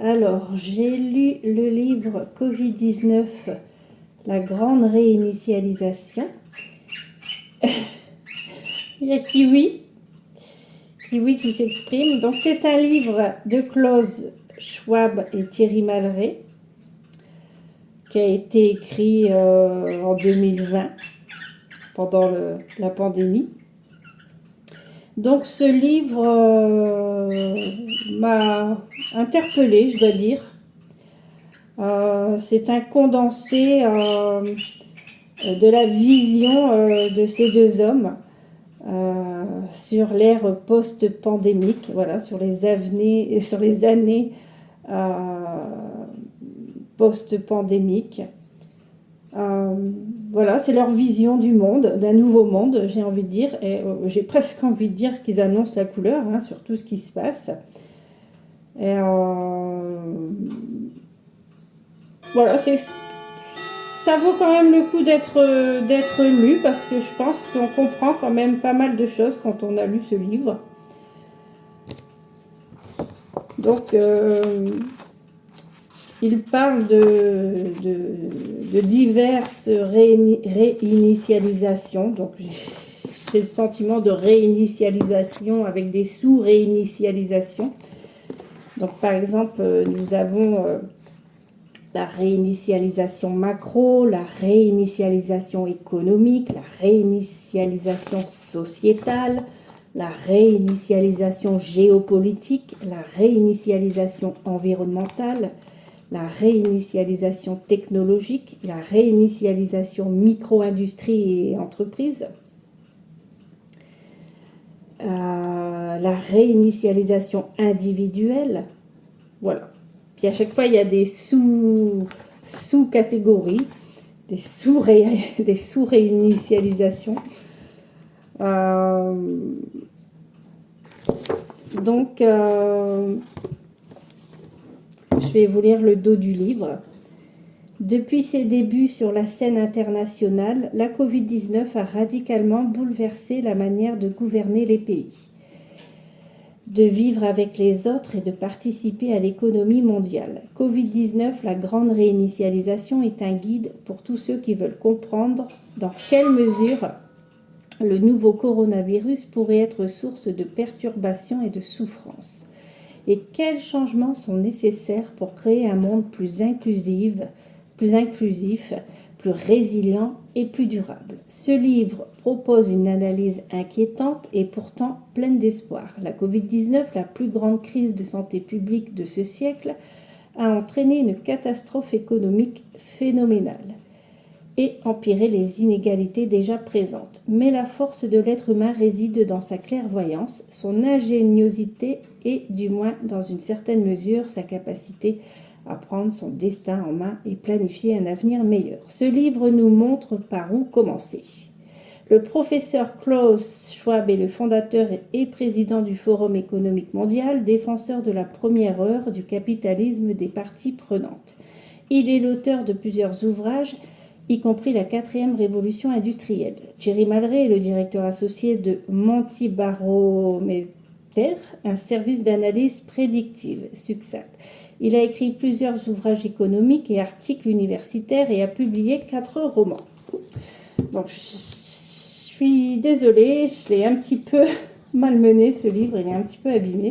Alors, j'ai lu le livre Covid-19, la grande réinitialisation. Il y a Kiwi qui s'exprime. Donc, c'est un livre de Klaus Schwab et Thierry Maleret qui a été écrit en 2020 pendant la pandémie. Donc, ce livre m'a interpellée, je dois dire. C'est un condensé de la vision de ces deux hommes sur l'ère post-pandémique, voilà, sur les années post-pandémiques. Voilà, c'est leur vision du monde, d'un nouveau monde, j'ai envie de dire, et j'ai presque envie de dire qu'ils annoncent la couleur sur tout ce qui se passe. Et voilà, ça vaut quand même le coup d'être lu parce que je pense qu'on comprend quand même pas mal de choses quand on a lu ce livre. Donc, il parle de diverses réinitialisations. Donc, j'ai le sentiment de réinitialisation avec des sous-réinitialisations. Donc, par exemple, nous avons la réinitialisation macro, la réinitialisation économique, la réinitialisation sociétale, la réinitialisation géopolitique, la réinitialisation environnementale, la réinitialisation technologique, la réinitialisation micro-industrie et entreprise, la réinitialisation individuelle, voilà. Puis à chaque fois, il y a des sous-catégories, des sous-réinitialisations. Donc, je vais vous lire le dos du livre. Depuis ses débuts sur la scène internationale, la Covid-19 a radicalement bouleversé la manière de gouverner les pays, de vivre avec les autres et de participer à l'économie mondiale. Covid-19, la grande réinitialisation, est un guide pour tous ceux qui veulent comprendre dans quelle mesure le nouveau coronavirus pourrait être source de perturbations et de souffrances. Et quels changements sont nécessaires pour créer un monde plus inclusif, plus résilient et plus durable. Ce livre propose une analyse inquiétante et pourtant pleine d'espoir. La Covid-19, la plus grande crise de santé publique de ce siècle, a entraîné une catastrophe économique phénoménale et empiré les inégalités déjà présentes. Mais la force de l'être humain réside dans sa clairvoyance, son ingéniosité et, du moins dans une certaine mesure, sa capacité à prendre son destin en main et planifier un avenir meilleur. Ce livre nous montre par où commencer. Le professeur Klaus Schwab est le fondateur et président du Forum économique mondial, défenseur de la première heure du capitalisme des parties prenantes. Il est l'auteur de plusieurs ouvrages, y compris la 4e révolution industrielle. Thierry Maleret est le directeur associé de Montibarometer, un service d'analyse prédictive, succinct. Il a écrit plusieurs ouvrages économiques et articles universitaires et a publié 4 romans. Donc, je suis désolée, je l'ai un petit peu malmené, ce livre, il est un petit peu abîmé.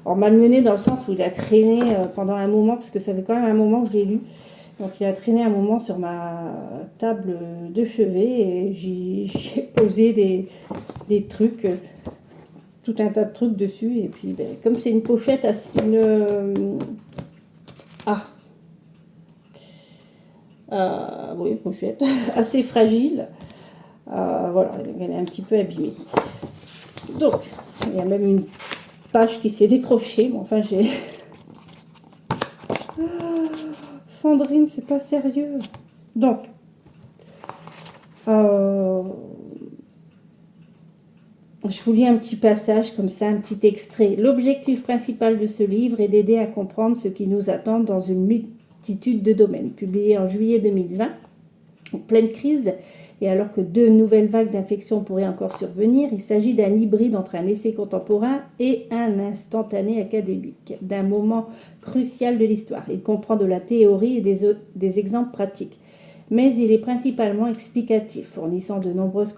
Alors, malmené dans le sens où il a traîné pendant un moment, parce que ça fait quand même un moment que je l'ai lu. Donc, il a traîné un moment sur ma table de chevet et j'ai posé des trucs, tout un tas de trucs dessus. Et puis, comme c'est une pochette, oui, pochette assez fragile. Voilà, elle est un petit peu abîmée. Donc, il y a même une page qui s'est décrochée. Bon, enfin, j'ai... Sandrine, c'est pas sérieux. Donc, je vous lis un petit passage comme ça, un petit extrait. L'objectif principal de ce livre est d'aider à comprendre ce qui nous attend dans une multitude de domaines. Publié en juillet 2020, en pleine crise et alors que 2 nouvelles vagues d'infection pourraient encore survenir, il s'agit d'un hybride entre un essai contemporain et un instantané académique, d'un moment crucial de l'histoire. Il comprend de la théorie et des exemples pratiques, mais il est principalement explicatif, fournissant de nombreuses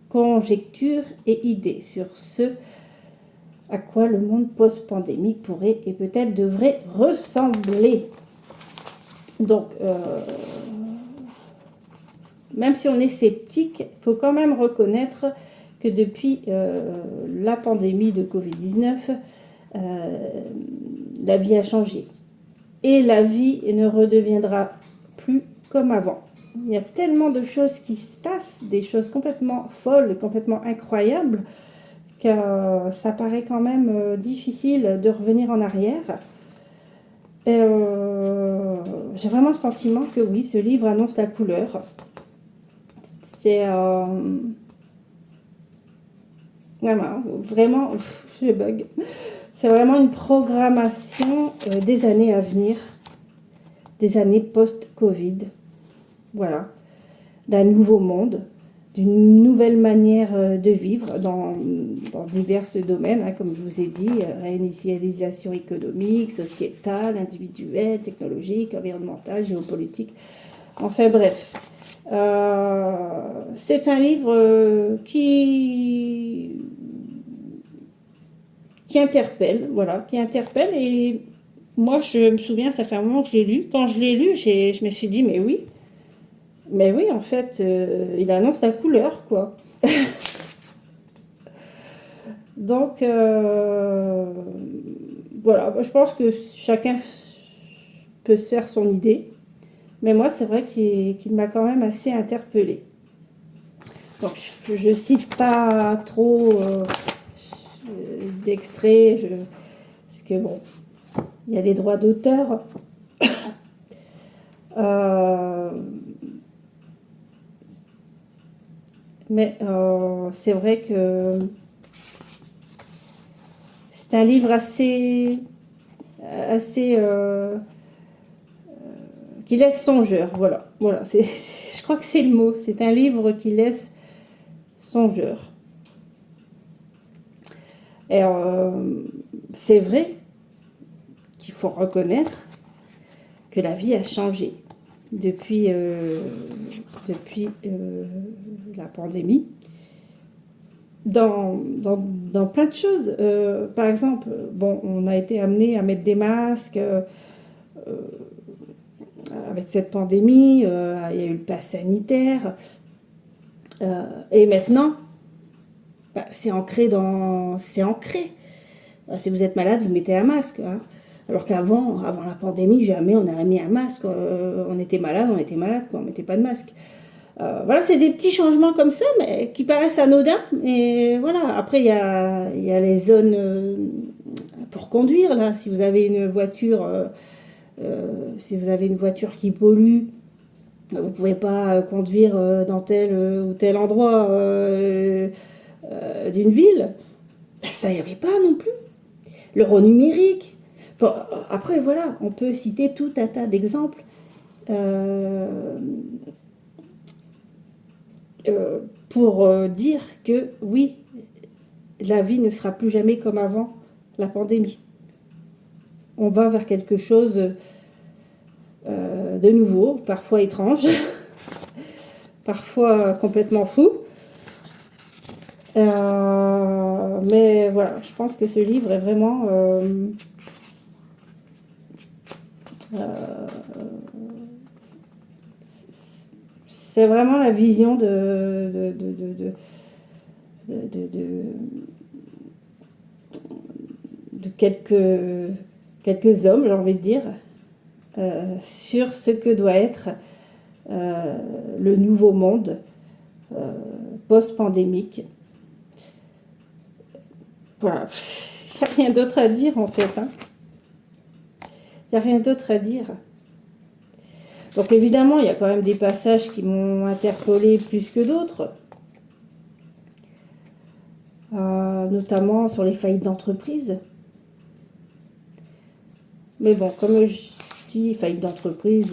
conjectures et idées sur ce à quoi le monde post-pandémique pourrait et peut-être devrait ressembler. Donc, même si on est sceptique, il faut quand même reconnaître que depuis la pandémie de Covid-19, la vie a changé. Et la vie ne redeviendra plus comme avant. Il y a tellement de choses qui se passent, des choses complètement folles, complètement incroyables, que ça paraît quand même difficile de revenir en arrière. Et j'ai vraiment le sentiment que oui, ce livre annonce la couleur. C'est vraiment, je bug. C'est vraiment une programmation des années à venir, des années post-Covid. Voilà, d'un nouveau monde, d'une nouvelle manière de vivre dans divers domaines, hein, comme je vous ai dit, réinitialisation économique, sociétale, individuelle, technologique, environnementale, géopolitique. Enfin bref, c'est un livre qui interpelle, voilà, qui interpelle. Et moi, je me souviens, ça fait un moment que je l'ai lu. Quand je l'ai lu, je me suis dit, mais oui, en fait, il annonce la couleur, quoi. Donc, voilà, je pense que chacun peut se faire son idée. Mais moi, c'est vrai qu'il m'a quand même assez interpellée. Donc, je cite pas trop d'extraits, parce que bon, il y a les droits d'auteur. Mais c'est vrai que c'est un livre assez qui laisse songeur. Voilà. Je crois que c'est le mot. C'est un livre qui laisse songeur. Et c'est vrai qu'il faut reconnaître que la vie a changé depuis la pandémie dans plein de choses. Par exemple, bon, on a été amené à mettre des masques avec cette pandémie, il y a eu le pass sanitaire, et maintenant, c'est ancré. Si vous êtes malade, vous mettez un masque, hein. Alors qu'avant la pandémie, jamais on n'aurait mis un masque. On était malade, quoi, on mettait pas de masque. Voilà, c'est des petits changements comme ça, mais qui paraissent anodins. Mais voilà, après, il y a les zones pour conduire, là. Si vous avez une voiture, qui pollue, vous ne pouvez pas conduire dans tel ou tel endroit d'une ville. Ça, il n'y avait pas non plus. L'euro numérique. Bon, après, voilà, on peut citer tout un tas d'exemples pour dire que oui, la vie ne sera plus jamais comme avant la pandémie. On va vers quelque chose de nouveau, parfois étrange, parfois complètement fou. Mais voilà, je pense que ce livre est vraiment c'est vraiment la vision de quelques hommes, j'ai envie de dire, sur ce que doit être le nouveau monde post-pandémique. Voilà, il n'y a rien d'autre à dire en fait. Il n'y a rien d'autre à dire. Donc évidemment, il y a quand même des passages qui m'ont interpellée plus que d'autres. Notamment sur les faillites d'entreprise. Mais bon, comme je partie faillite d'entreprise,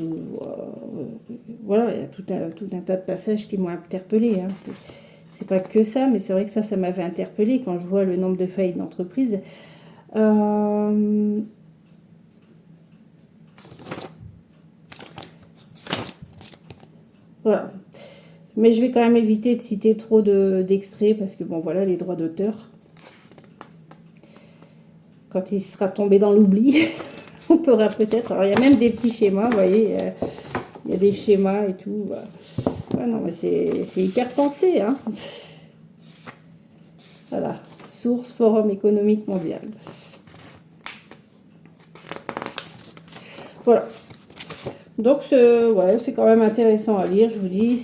voilà, il y a tout un tas de passages qui m'ont interpellée. Hein. C'est pas que ça, mais c'est vrai que ça m'avait interpellée quand je vois le nombre de faillites d'entreprise. Voilà. Mais je vais quand même éviter de citer trop d'extraits parce que, bon, voilà, les droits d'auteur. Quand il sera tombé dans l'oubli, on pourra peut-être... Alors, il y a même des petits schémas, vous voyez, il y a des schémas et tout. Voilà. Ouais, non, mais c'est hyper pensé, hein. Voilà. Source, Forum économique mondial. Voilà. Donc, ouais, c'est quand même intéressant à lire, je vous dis.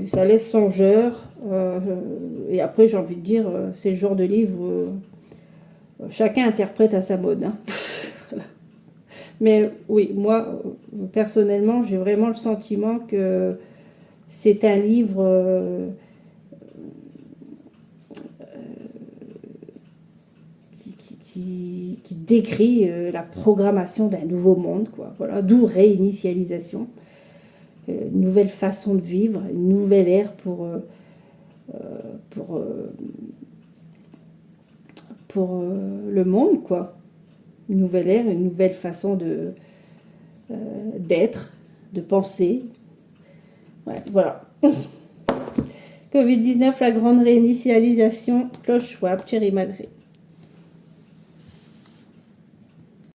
Ça laisse songeur. Et après, j'ai envie de dire, c'est le genre de livre où chacun interprète à sa mode. Hein. Voilà. Mais oui, moi, personnellement, j'ai vraiment le sentiment que c'est un livre qui décrit la programmation d'un nouveau monde, quoi. Voilà, d'où réinitialisation, une nouvelle façon de vivre, une nouvelle ère pour, le monde, quoi. Une nouvelle ère, une nouvelle façon d'être, de penser. Ouais, voilà. Covid-19, la grande réinitialisation, Klaus Schwab, Thierry Malgré.